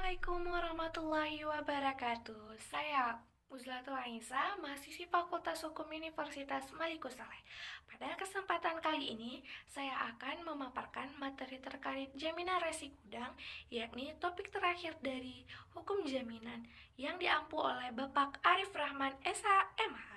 Assalamualaikum warahmatullahi wabarakatuh. Saya Uzlatul Aisa, mahasiswi Fakultas Hukum Universitas Maliku Saleh. Pada kesempatan kali ini, saya akan memaparkan materi terkait jaminan resi gudang, yakni topik terakhir dari hukum jaminan yang diampu oleh Bapak Arif Rahman SH MH.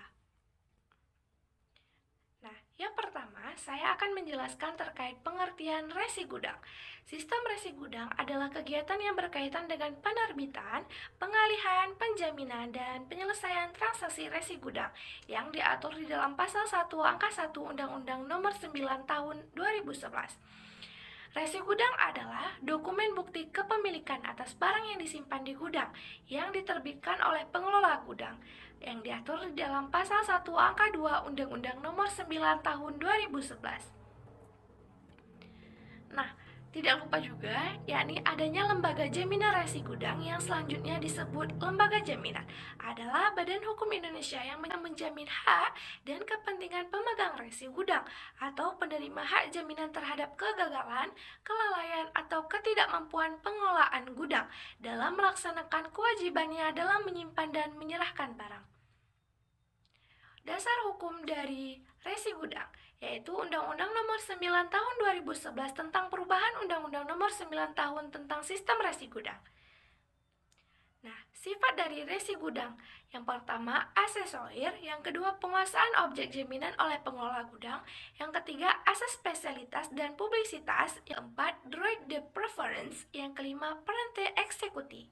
Nah, yang pertama, saya akan menjelaskan terkait pengertian resi gudang. Sistem resi gudang adalah kegiatan yang berkaitan dengan penerbitan, pengalihan, penjaminan, dan penyelesaian transaksi resi gudang yang diatur di dalam Pasal 1 Angka 1 Undang-Undang Nomor 9 Tahun 2011. Resi gudang adalah dokumen bukti kepemilikan atas barang yang disimpan di gudang yang diterbitkan oleh pengelola gudang yang diatur di dalam Pasal 1 Angka 2 Undang-Undang Nomor 9 Tahun 2011. Nah, tidak lupa juga, yakni adanya lembaga jaminan resi gudang yang selanjutnya disebut lembaga jaminan adalah badan hukum Indonesia yang menjamin hak dan kepentingan pemegang resi gudang atau penerima hak jaminan terhadap kegagalan, kelalaian, atau ketidakmampuan pengelolaan gudang dalam melaksanakan kewajibannya dalam menyimpan dan menyerahkan barang. Dasar hukum dari resi gudang yaitu Undang-Undang Nomor 9 Tahun 2011 tentang perubahan Undang-Undang Nomor 9 Tahun tentang Sistem Resi Gudang. Nah, sifat dari resi gudang yang pertama asesorir, yang kedua penguasaan objek jaminan oleh pengelola gudang, yang ketiga asas spesialitas dan publisitas, yang keempat droit de preference, yang kelima perente eksekusi.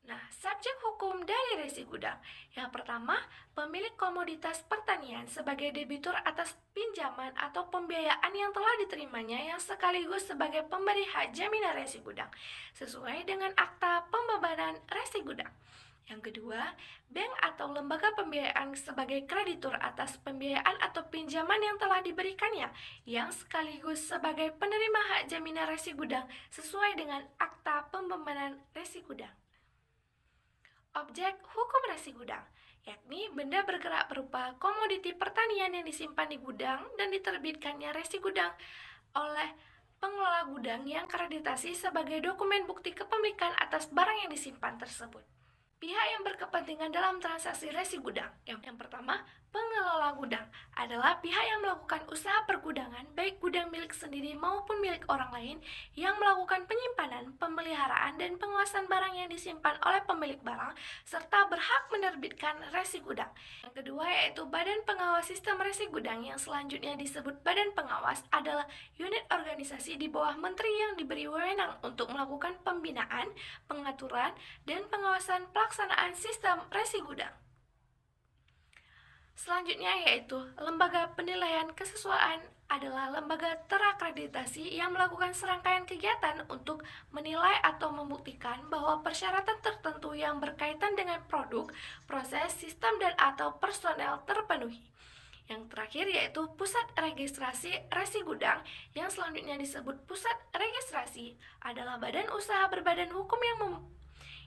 Nah, subjek hukum dari resi gudang. Yang pertama, pemilik komoditas pertanian sebagai debitur atas pinjaman atau pembiayaan yang telah diterimanya yang sekaligus sebagai pemberi hak jaminan resi gudang, sesuai dengan Akta Pembebanan Resi Gudang. Yang kedua, bank atau lembaga pembiayaan sebagai kreditur atas pembiayaan atau pinjaman yang telah diberikannya, yang sekaligus sebagai penerima hak jaminan resi gudang sesuai dengan Akta Pembebanan Resi Gudang. Objek hukum resi gudang, yakni benda bergerak berupa komoditi pertanian yang disimpan di gudang dan diterbitkannya resi gudang oleh pengelola gudang yang akreditasi sebagai dokumen bukti kepemilikan atas barang yang disimpan tersebut. Pihak yang berkepentingan dalam transaksi resi gudang. Yang pertama, pengelola gudang adalah pihak yang melakukan usaha pergudangan, baik gudang milik sendiri maupun milik orang lain, yang melakukan penyimpanan, pemeliharaan, dan pengawasan barang yang disimpan oleh pemilik barang, serta berhak menerbitkan resi gudang. Yang kedua yaitu Badan Pengawas Sistem Resi Gudang, yang selanjutnya disebut Badan Pengawas, adalah unit organisasi di bawah menteri yang diberi wewenang untuk melakukan pembinaan, pengaturan, dan pengawasan pelaksanaan sistem resi gudang. Selanjutnya yaitu lembaga penilaian kesesuaian adalah lembaga terakreditasi yang melakukan serangkaian kegiatan untuk menilai atau membuktikan bahwa persyaratan tertentu yang berkaitan dengan produk, proses, sistem, dan atau personel terpenuhi. Yang terakhir yaitu Pusat Registrasi Resi Gudang, yang selanjutnya disebut Pusat Registrasi, adalah badan usaha berbadan hukum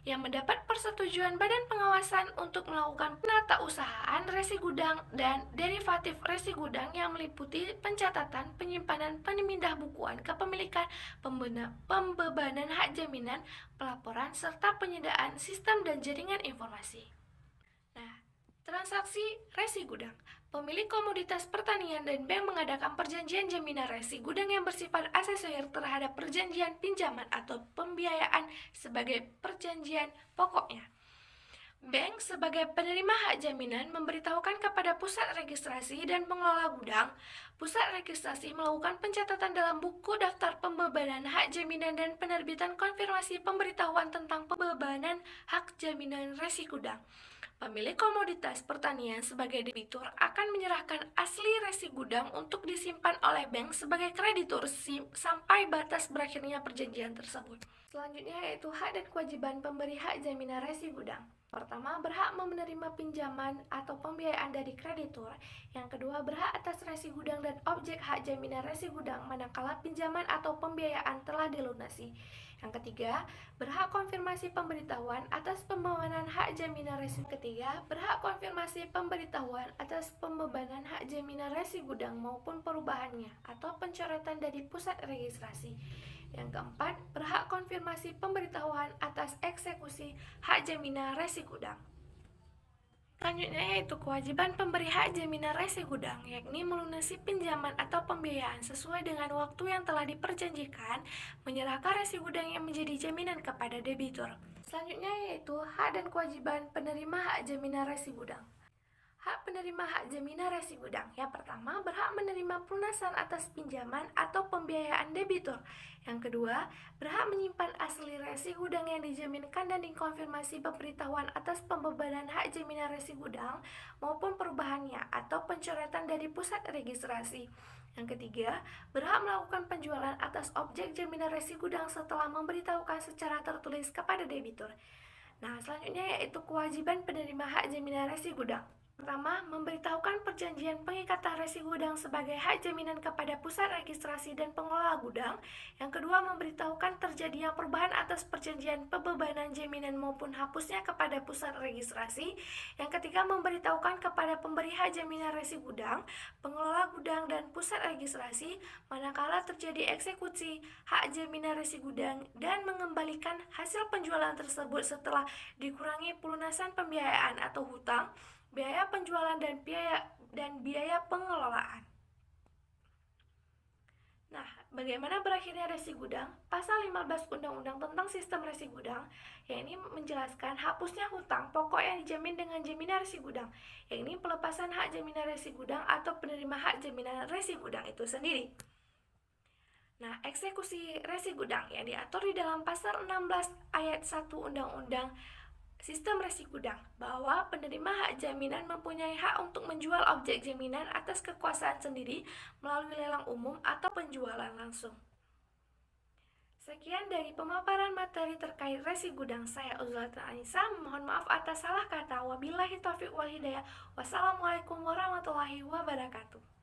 yang mendapat persetujuan Badan Pengawasan untuk melakukan penatausahaan resi gudang dan derivatif resi gudang yang meliputi pencatatan, penyimpanan, pemindahbukuan kepemilikan, pembebanan hak jaminan, pelaporan, serta penyediaan sistem dan jaringan informasi. Nah, transaksi resi gudang. Pemilik komoditas pertanian dan bank mengadakan perjanjian jaminan resi gudang yang bersifat asesorir terhadap perjanjian pinjaman atau pembiayaan sebagai perjanjian pokoknya. Bank sebagai penerima hak jaminan memberitahukan kepada pusat registrasi dan pengelola gudang. Pusat registrasi melakukan pencatatan dalam buku daftar pembebanan hak jaminan dan penerbitan konfirmasi pemberitahuan tentang pembebanan hak jaminan resi gudang. Pemilik komoditas pertanian sebagai debitur akan menyerahkan asli resi gudang untuk disimpan oleh bank sebagai kreditur sampai batas berakhirnya perjanjian tersebut. Selanjutnya yaitu hak dan kewajiban pemberi hak jaminan resi gudang. Pertama, berhak menerima pinjaman atau pembiayaan dari kreditur. Yang kedua, berhak atas resi gudang dan objek hak jaminan resi gudang manakala pinjaman atau pembiayaan telah dilunasi. Yang ketiga, berhak konfirmasi pemberitahuan atas pembebanan hak jaminan resi. Ketiga, berhak konfirmasi pemberitahuan atas pembebanan hak jaminan resi gudang maupun perubahannya atau pencoretan dari pusat registrasi. Yang keempat, berhak konfirmasi pemberitahuan atas eksekusi hak jaminan resi gudang. Selanjutnya yaitu kewajiban pemberi hak jaminan resi gudang, yakni melunasi pinjaman atau pembiayaan sesuai dengan waktu yang telah diperjanjikan, menyerahkan resi gudang yang menjadi jaminan kepada debitur. Selanjutnya yaitu hak dan kewajiban penerima hak jaminan resi gudang. Hak penerima hak jaminan resi gudang. Yang pertama, berhak menerima pelunasan atas pinjaman atau pembiayaan debitur. Yang kedua, berhak menyimpan asli resi gudang yang dijaminkan dan dikonfirmasi pemberitahuan atas pembebanan hak jaminan resi gudang maupun perubahannya atau pencoretan dari pusat registrasi. Yang ketiga, berhak melakukan penjualan atas objek jaminan resi gudang setelah memberitahukan secara tertulis kepada debitur. Nah, selanjutnya yaitu kewajiban penerima hak jaminan resi gudang. Pertama, memberitahukan perjanjian pengikatan resi gudang sebagai hak jaminan kepada pusat registrasi dan pengelola gudang. Yang kedua, memberitahukan terjadinya perubahan atas perjanjian pembebanan jaminan maupun hapusnya kepada pusat registrasi. Yang ketiga, memberitahukan kepada pemberi hak jaminan resi gudang, pengelola gudang, dan pusat registrasi manakala terjadi eksekusi hak jaminan resi gudang dan mengembalikan hasil penjualan tersebut setelah dikurangi pelunasan pembiayaan atau hutang, biaya penjualan dan biaya pengelolaan. Nah, bagaimana berakhirnya resi gudang? Pasal 15 Undang-Undang tentang Sistem Resi Gudang, yang ini menjelaskan hapusnya hutang pokok yang dijamin dengan jaminan resi gudang, yang ini pelepasan hak jaminan resi gudang atau penerima hak jaminan resi gudang itu sendiri. Nah, eksekusi resi gudang yang diatur di dalam pasal 16 ayat 1 Undang-Undang Sistem Resi Gudang, bahwa penerima hak jaminan mempunyai hak untuk menjual objek jaminan atas kekuasaan sendiri melalui lelang umum atau penjualan langsung. Sekian dari pemaparan materi terkait resi gudang. Saya Uzlatul Anisa, mohon maaf atas salah kata. Wabillahi taufiq wal hidayah. Wassalamualaikum warahmatullahi wabarakatuh.